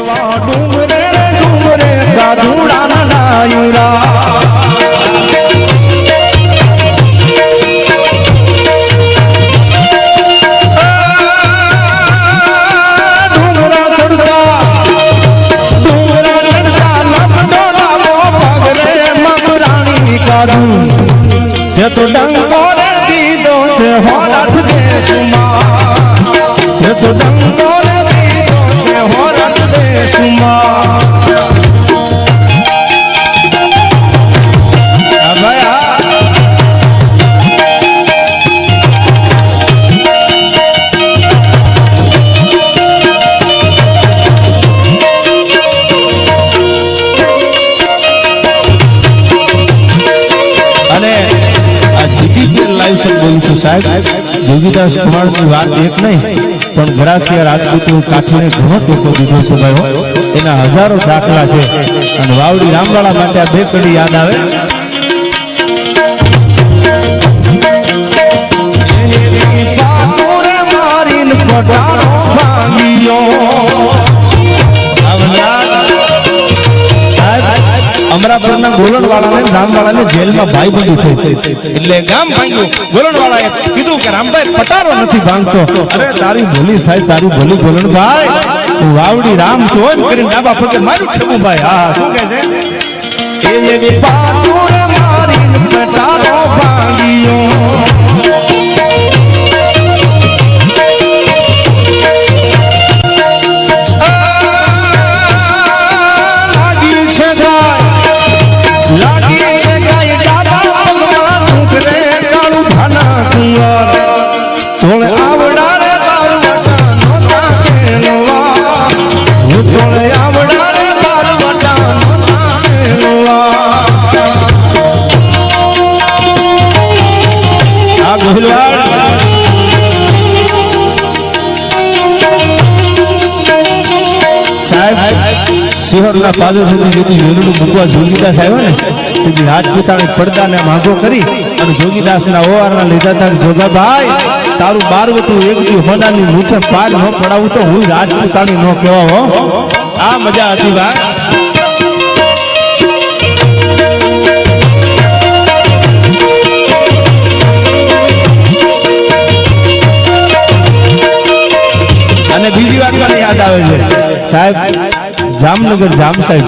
ડુંગરે ડુંગરે ગાધુડાના ડાયરા તે તો ડંકો રે દીધો છે હોરઠ દેશમાં તે તો ડંકો રે દીધો છે હોરઠ દેશમાં જોગીદાસ કુમારની વાત એક નહીં પણ ગરાસિયા રાજપૂતની કાઠીને ઘણો ટેકો દીધો છે ભાઈઓ એના હજારો દાખલા છે અને વાવડી રામવાળા માટે આ બે કડી યાદ આવે અમરાપુરના ગોલણવાળાને રામવાળાને જેલમાં ભાઈ બંધુ છે એટલે ગામ ભાંગ્યું ગોલણવાળાએ કીધું કે રામભાઈ પટારો નથી ભાંગતો અરે તારી ભૂલી થાય તારી ભૂલી ગોલણભાઈ તું વાવડી રામ છો એમ કરીને ડાબા પગે મારું ઠેબું ભાઈ હા શું કહે છે એ એવી પાટુર મારી પટારો ભાંગ્યો તોળે આવડા રે બારવટા નોતા કેલવા તોળે આવડા રે બારવટા નોતા કેલવા આ ગોહિલવાડ સાહેબ સિહોરના પાદર સુધી જેથી વેરણું મૂકવા જોગીદાસ આવ્યો ને તેથી રાજપૂતાણી પડદાને માંગો કરી અને જોગીદાસના ઓવારના લીધા હતા જોગાભાઈ તારું બારવટું એક દી હોનાની મૂછે પાર ન પડાવું તો હું રાજપૂતાણી નો કહેવા હો આ મજા હતી ભાઈ અને બીજી વાત મને યાદ આવે છે સાહેબ જામનગર જામ સાહેબ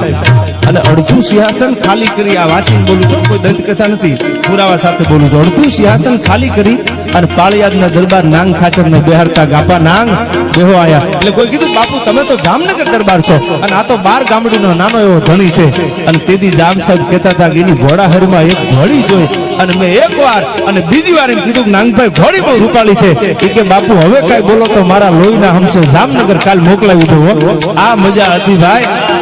અને અડધું સિંહાસન ખાલી કરી આ વાંચીને બોલું છું કોઈ દંતકથા નથી પુરાવા સાથે બોલું છું અડધું સિંહાસન ખાલી કરી અને પાળિયાદના દરબાર નાંગ ખાચરને બેહાડતા ગાપા નાંગ બેહો આયા એટલે કોઈ કીધું બાપુ તમે તો જામનગર દરબાર છો અને આ તો 12 ગામડીનો નાનો એવો ધણી છે અને તેથી જામ સાહેબ કહેતા હતા કે એની ઘોડાહરમાં એક ઘોડી જોઈ અને મેં એક વાર અને બીજી વાર એમ કીધું કે નાંગભાઈ ઘોડી બહુ રૂપાળી છે એ કે બાપુ હવે કઈ બોલો તો મારા લોહીના હમસે જામનગર કાલ મોકલાવી દો આ મજા હતી ભાઈ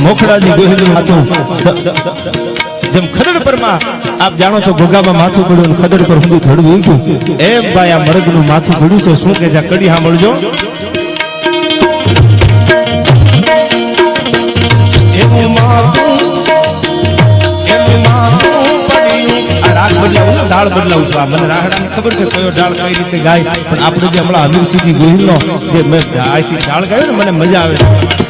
મોખડાજી ગોહિલનું માથું જેમ ખદડ પરમાં આપ જાણો છો ઘોઘામાં માથું પડ્યું ખદડ પર ઊંધું થડવું ઊંધું એમ ભાઈ આ મરદનું માથું પડ્યું છે શું કે છે કડી સાંભળજો એવું માથું પડ્યું આ રાગ બદલાવું ડાળ બદલાવું મને રાહડાની ખબર છે કયો ડાળ કઈ રીતે ગાય પણ આપણે જે હમણાં અમીરસિંહજી ગોહિલનો જે મેં ડાળ ગાયો ને મને મજા આવે